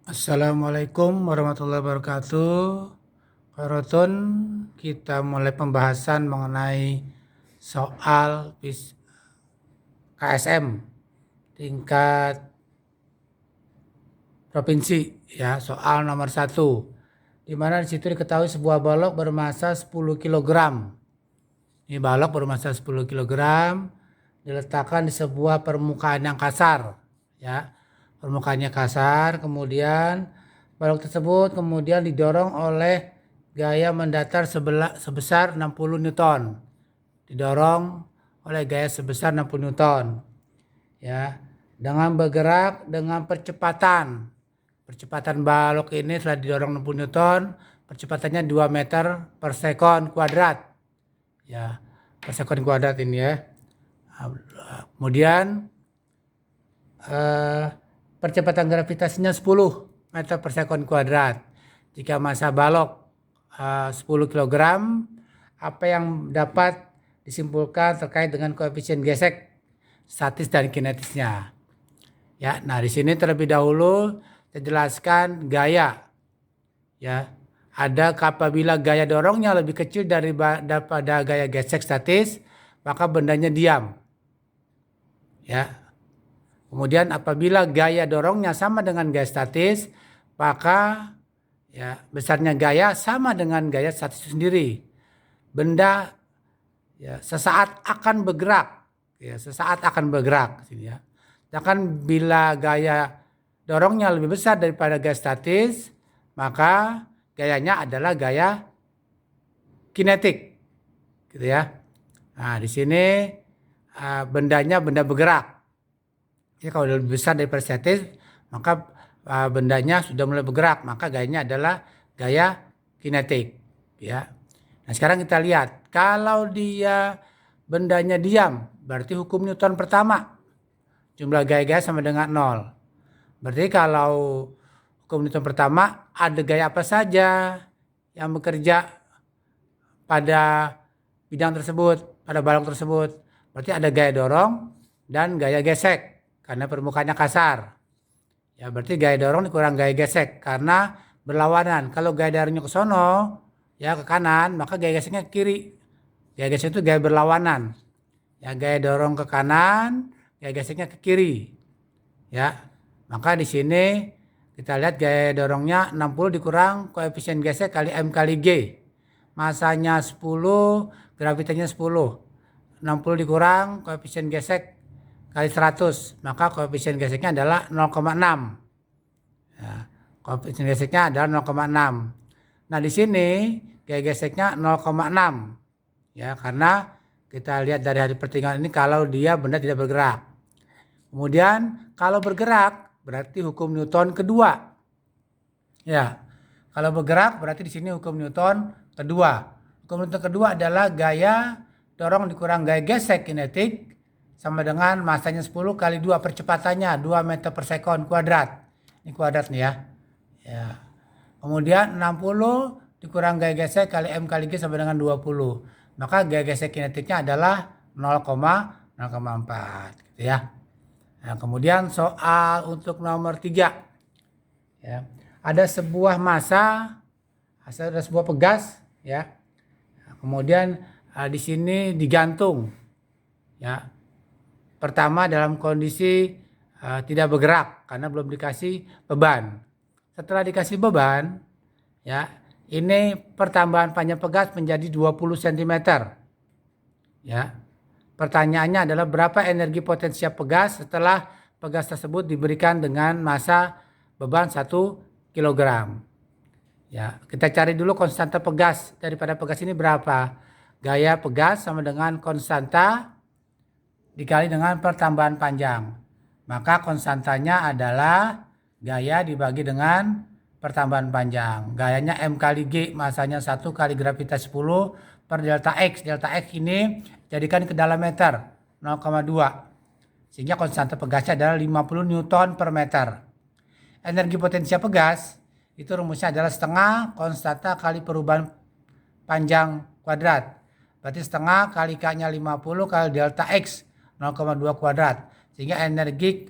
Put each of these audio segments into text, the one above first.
Assalamualaikum warahmatullahi wabarakatuh. Rotun, kita mulai pembahasan mengenai soal KSM tingkat provinsi, ya, soal nomor 1, di mana di situ diketahui sebuah balok bermassa 10 kg. Ini balok bermassa 10 kg diletakkan di sebuah permukaan yang kasar, ya. Permukaannya kasar, kemudian balok tersebut kemudian didorong oleh gaya mendatar sebesar 60 Newton. Didorong oleh gaya sebesar 60 Newton. Ya, dengan bergerak dengan percepatan. Percepatan balok ini setelah didorong 60 Newton, percepatannya 2 meter per sekon kuadrat. Ya, per sekon kuadrat ini, ya. Kemudian percepatan gravitasinya 10 meter per sekon kuadrat. Jika massa balok 10 kg, apa yang dapat disimpulkan terkait dengan koefisien gesek, statis dan kinetisnya. Ya, nah di sini terlebih dahulu saya jelaskan gaya. Ya, ada apabila gaya dorongnya lebih kecil daripada gaya gesek statis, maka bendanya diam. Ya. Kemudian apabila gaya dorongnya sama dengan gaya statis, maka ya besarnya gaya sama dengan gaya statis sendiri. Benda ya sesaat akan bergerak, ya sesaat akan bergerak, ya. Sedangkan bila gaya dorongnya lebih besar daripada gaya statis, maka gayanya adalah gaya kinetik, gitu ya. Nah di sini bendanya benda bergerak. Ya, kalau lebih besar daripada statis, maka bendanya sudah mulai bergerak, maka gayanya adalah gaya kinetik, ya. Nah sekarang kita lihat, kalau dia bendanya diam, berarti hukum Newton pertama, jumlah gaya-gaya sama dengan 0. Berarti kalau hukum Newton pertama, ada gaya apa saja yang bekerja pada bidang tersebut, pada balok tersebut. Berarti ada gaya dorong dan gaya gesek, karena permukaannya kasar. Ya berarti gaya dorong dikurang gaya gesek karena berlawanan. Kalau gaya dorongnya ke sono, ya ke kanan, maka gaya geseknya ke kiri. Gaya gesek itu gaya berlawanan. Ya gaya dorong ke kanan, gaya geseknya ke kiri. Ya. Maka di sini kita lihat gaya dorongnya 60 dikurang koefisien gesek kali M kali G. Masanya 10, gravitasinya 10. 60 dikurang koefisien gesek kali 100, maka koefisien geseknya adalah 0,6. Ya, koefisien geseknya adalah 0,6. Nah di sini gaya geseknya 0,6, ya karena kita lihat dari hasil pertimbangan ini kalau dia benda tidak bergerak. Kemudian kalau bergerak berarti hukum Newton kedua. Ya, kalau bergerak berarti di sini hukum Newton kedua. Hukum Newton kedua adalah gaya dorong dikurang gaya gesek kinetik sama dengan massanya 10 kali 2 percepatannya 2 meter per sekon kuadrat. Ini kuadrat nih, ya. Ya. Kemudian 60 dikurang gaya gesek kali M kali G sama dengan 20. Maka gaya gesek kinetiknya adalah 0,4, gitu ya. Nah, kemudian soal untuk nomor 3. Ya. Ada sebuah massa, ada sebuah pegas, ya. Kemudian di sini digantung, ya. Pertama dalam kondisi tidak bergerak karena belum dikasih beban. Setelah dikasih beban, ya, ini pertambahan panjang pegas menjadi 20 cm. Ya. Pertanyaannya adalah berapa energi potensial pegas setelah pegas tersebut diberikan dengan massa beban 1 kg. Ya, kita cari dulu konstanta pegas daripada pegas ini berapa. Gaya pegas sama dengan konstanta dikali dengan pertambahan panjang. Maka konstantanya adalah gaya dibagi dengan pertambahan panjang. Gayanya M kali G, masanya 1 kali gravitasi 10 per delta X. Delta X ini jadikan ke dalam meter, 0,2. Sehingga konstanta pegasnya adalah 50 Newton per meter. Energi potensial pegas, itu rumusnya adalah setengah konstanta kali perubahan panjang kuadrat. Berarti setengah kali K-nya 50 kali delta X, 0,2 kuadrat. Sehingga energi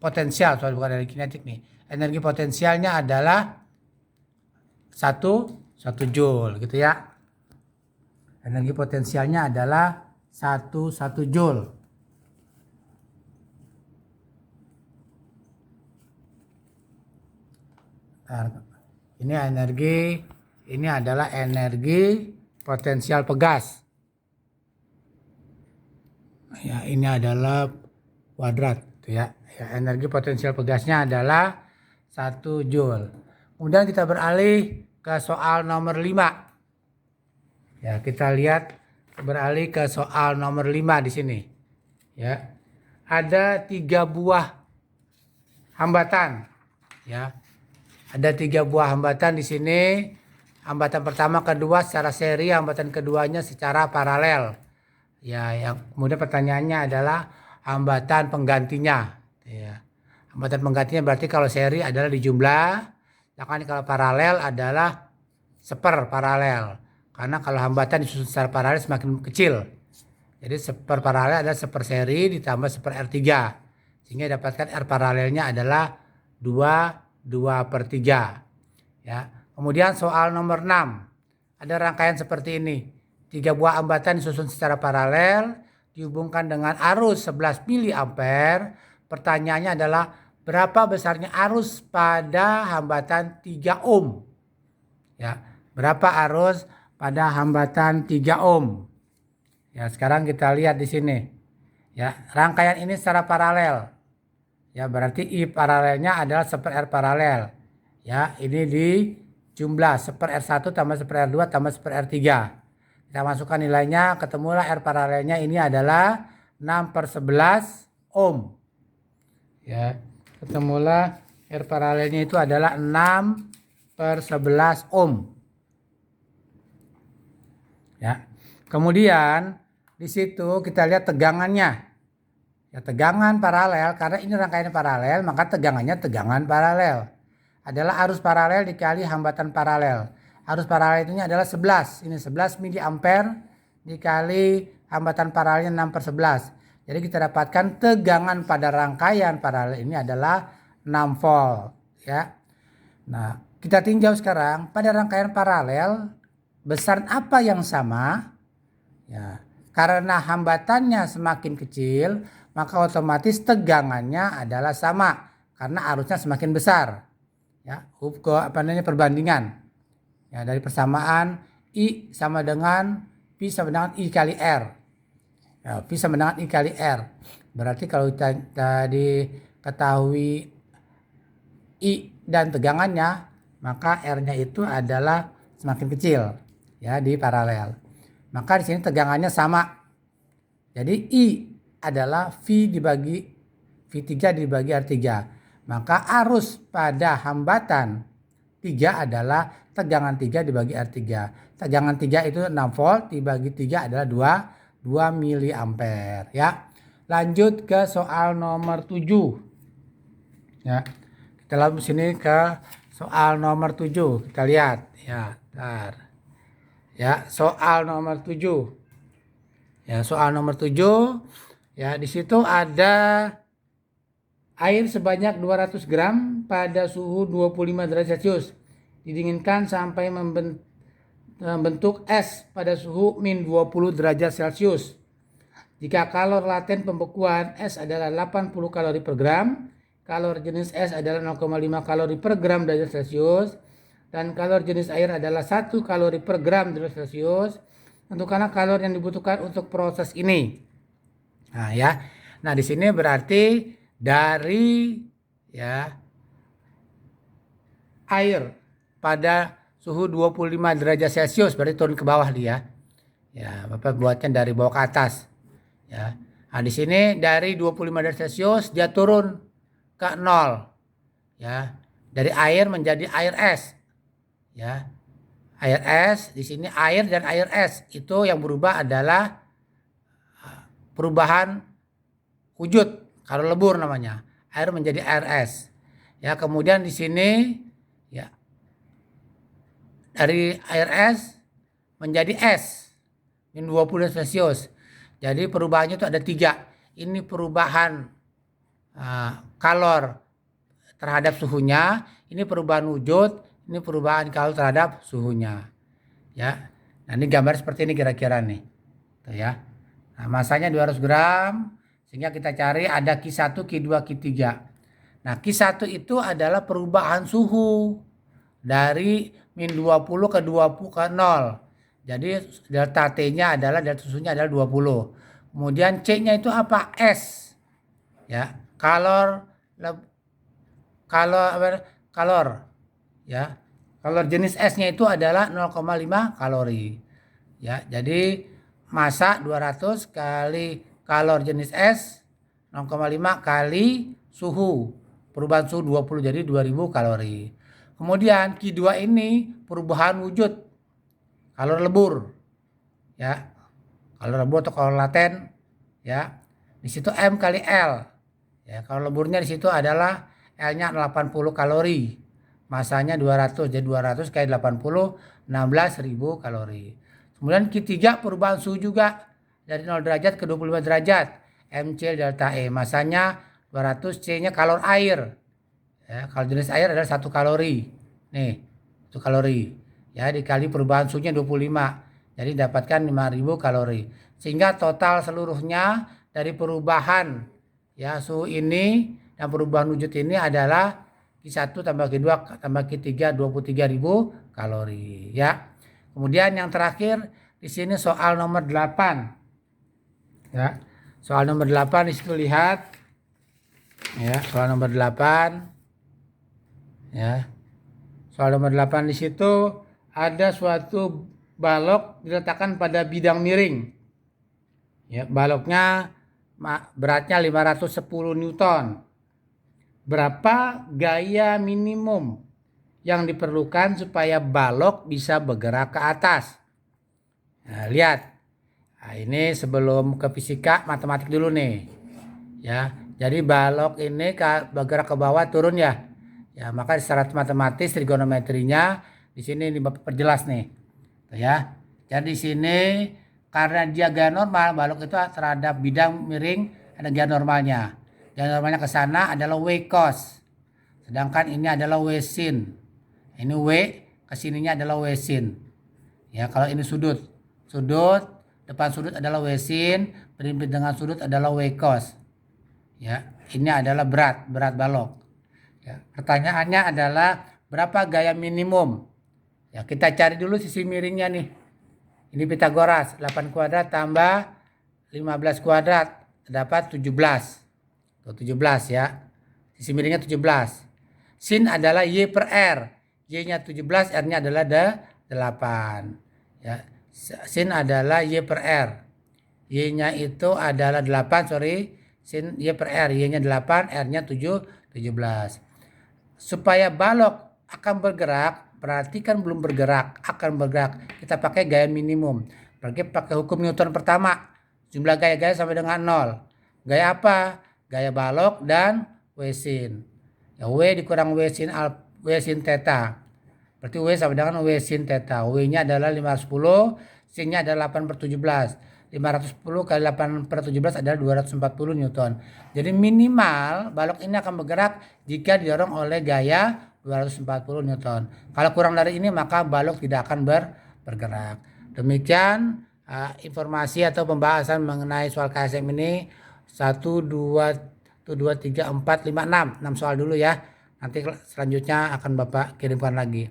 potensial, soal bukan energi kinetik nih. Energi potensialnya adalah 1 joule gitu ya. Energi potensialnya adalah 1 joule. Nah, ini adalah energi potensial pegas. Ya, ini adalah kuadrat ya. Energi potensial pegasnya adalah 1 joule. Kemudian kita beralih ke soal nomor 5. Ya, kita lihat beralih ke soal nomor 5 di sini. Ya. Ada 3 buah hambatan. Ya. Ada 3 buah hambatan di sini. Hambatan pertama, kedua secara seri, hambatan keduanya secara paralel. Ya, yang kemudian pertanyaannya adalah hambatan penggantinya. Ya. Hambatan penggantinya berarti kalau seri adalah dijumlah, sedangkan kalau paralel adalah seper paralel. Karena kalau hambatan disusun secara paralel semakin kecil. Jadi seper paralel adalah seper seri ditambah seper R3. Sehingga dapatkan R paralelnya adalah 2/3. Ya. Kemudian soal nomor 6. Ada rangkaian seperti ini. 3 buah hambatan disusun secara paralel, dihubungkan dengan arus 11 mA. Pertanyaannya adalah berapa besarnya arus pada hambatan 3 ohm? Ya, berapa arus pada hambatan 3 ohm? Ya, sekarang kita lihat di sini. Ya, rangkaian ini secara paralel. Ya, berarti I paralelnya adalah seper R paralel. Ya, ini dijumlah seper R1 tambah seper R2 tambah seper R3. Kita masukkan nilainya, ketemulah R paralelnya ini adalah 6/11 ohm. Ya, ketemulah R paralelnya itu adalah 6/11 ohm. Ya. Kemudian di situ kita lihat tegangannya. Ya, tegangan paralel, karena ini rangkaian paralel, maka tegangannya tegangan paralel. Adalah arus paralel dikali hambatan paralel. Arus paralel itu adalah 11. Ini 11 mA dikali hambatan paralelnya 6/11. Jadi kita dapatkan tegangan pada rangkaian paralel ini adalah 6 volt. Ya. Nah, kita tinjau sekarang pada rangkaian paralel besar apa yang sama? Ya, karena hambatannya semakin kecil, maka otomatis tegangannya adalah sama karena arusnya semakin besar. Ya, perbandingan. Ya, dari persamaan I sama dengan P sama dengan I kali R. Ya, P sama dengan I kali R. Berarti kalau tadi ketahui I dan tegangannya, maka R-nya itu adalah semakin kecil ya di paralel. Maka di sini tegangannya sama. Jadi I adalah V3 dibagi R3. Maka arus pada hambatan 3 adalah tegangan 3 dibagi R3. Tegangan 3 itu 6 volt dibagi 3 adalah 2 mA ya. Lanjut ke soal nomor 7. Ya. Kita langsung sini ke soal nomor 7. Kita lihat ya, bentar. Ya, soal nomor 7. Ya, soal nomor 7 ya, di situ ada air sebanyak 200 gram pada suhu 25 derajat Celcius. Didinginkan sampai membentuk es pada suhu min 20 derajat Celcius. Jika kalor laten pembekuan es adalah 80 kalori per gram, kalor jenis es adalah 0,5 kalori per gram derajat Celcius, dan kalor jenis air adalah 1 kalori per gram derajat Celcius, tentukanlah kalor yang dibutuhkan untuk proses ini. Nah ya, nah di sini berarti dari ya air pada suhu 25 derajat Celcius berarti turun ke bawah dia. Ya, Bapak buatnya dari bawah ke atas. Ya. Nah, di sini dari 25 derajat Celcius dia turun ke 0. Ya. Dari air menjadi air es. Ya. Air es, di sini air dan air es itu yang berubah adalah perubahan wujud, kalau lebur namanya. Air menjadi air es. Ya, kemudian di sini ya dari air es menjadi es min 20 derajat Celcius. Jadi perubahannya itu ada 3. Ini perubahan kalor terhadap suhunya, ini perubahan wujud, ini perubahan kalor terhadap suhunya. Ya. Nah, ini gambar seperti ini kira-kira nih. Tuh ya. Nah, masanya 200 gram, sehingga kita cari ada Q1, Q2, Q3. Nah, Q1 itu adalah perubahan suhu dari min 20 ke 20 ke 0. Jadi delta T-nya adalah, delta suhunya adalah 20. Kemudian C-nya itu apa? S. Ya, kalor ya. Kalor jenis S-nya itu adalah 0,5 kalori. Ya, jadi massa 200 kali kalor jenis S 0,5 kali suhu. Perubahan suhu 20 jadi 2000 kalori. Kemudian Q2 ini perubahan wujud kalor lebur. Ya. Kalor lebur atau kalor laten, ya. Di situ M kali L. Ya, kalor leburnya di situ adalah L-nya 80 kalori. Masanya 200, jadi 200 kali 80 16.000 kalori. Kemudian Q3 perubahan suhu juga dari 0 derajat ke 25 derajat. MC delta E. Masanya 200, C-nya kalor air. Ya, kalau jenis air adalah 1 kalori. Nih, 1 kalori. Ya, dikali perubahan suhunya 25. Jadi dapatkan 5.000 kalori. Sehingga total seluruhnya dari perubahan ya suhu ini dan perubahan wujud ini adalah Q1 tambah Q2 tambah Q3 23.000 kalori ya. Kemudian yang terakhir di sini soal nomor 8. Ya. Soal nomor 8 di situ lihat ya, soal nomor 8 ya. Soal nomor 8 di situ ada suatu balok diletakkan pada bidang miring. Ya, baloknya beratnya 510 Newton. Berapa gaya minimum yang diperlukan supaya balok bisa bergerak ke atas? Nah, lihat. Nah, ini sebelum ke fisika matematik dulu nih. Ya, jadi balok ini bergerak ke bawah turun ya. Ya, maka secara matematis trigonometrinya di sini diperjelas nih. Tuh ya. Jadi di sini karena dia gaya normal, balok itu terhadap bidang miring ada gaya normalnya. Gaya normalnya ke sana adalah W cos. Sedangkan ini adalah W sin. Ini W, kesininya adalah W sin. Ya, kalau ini sudut. Sudut, depan sudut adalah W sin, berimpit dengan sudut adalah W cos. Ya, ini adalah berat balok. Ya, pertanyaannya adalah berapa gaya minimum? Ya, kita cari dulu sisi miringnya nih. Ini Pitagoras, 8 kuadrat tambah 15 kuadrat dapat 17. Tuh, 17 ya. Sisi miringnya 17. Sin adalah Y per R. Y-nya 17, R-nya adalah 8. Ya. Sin adalah Y per R. Y-nya itu adalah 8, sorry. Sin Y per R, Y-nya 8, R-nya 17. Supaya balok akan bergerak, berarti kan belum bergerak, akan bergerak. Kita pakai gaya minimum. Berarti pakai hukum Newton pertama. Jumlah gaya-gaya sampai dengan 0. Gaya apa? Gaya balok dan W sin. Ya, W dikurang W sin theta. Berarti W sama dengan W sin theta. W-nya adalah 510, sin-nya adalah 8 per 17. 510 kali 8 per 17 adalah 240 Newton. Jadi minimal balok ini akan bergerak jika didorong oleh gaya 240 Newton. Kalau kurang dari ini maka balok tidak akan bergerak. Demikian informasi atau pembahasan mengenai soal KSM ini. 1, 2, 3, 4, 5, 6 soal dulu ya. Nanti selanjutnya akan Bapak kirimkan lagi.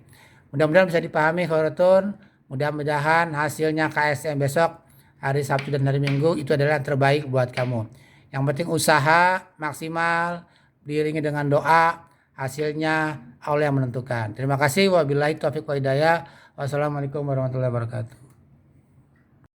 Mudah-mudahan bisa dipahami Khairatun. Mudah-mudahan hasilnya KSM besok hari Sabtu dan hari Minggu itu adalah yang terbaik buat kamu. Yang penting usaha maksimal diiringi dengan doa, hasilnya Allah yang menentukan. Terima kasih. Wabillahi taufiq wa hidayah. Wassalamualaikum warahmatullahi wabarakatuh.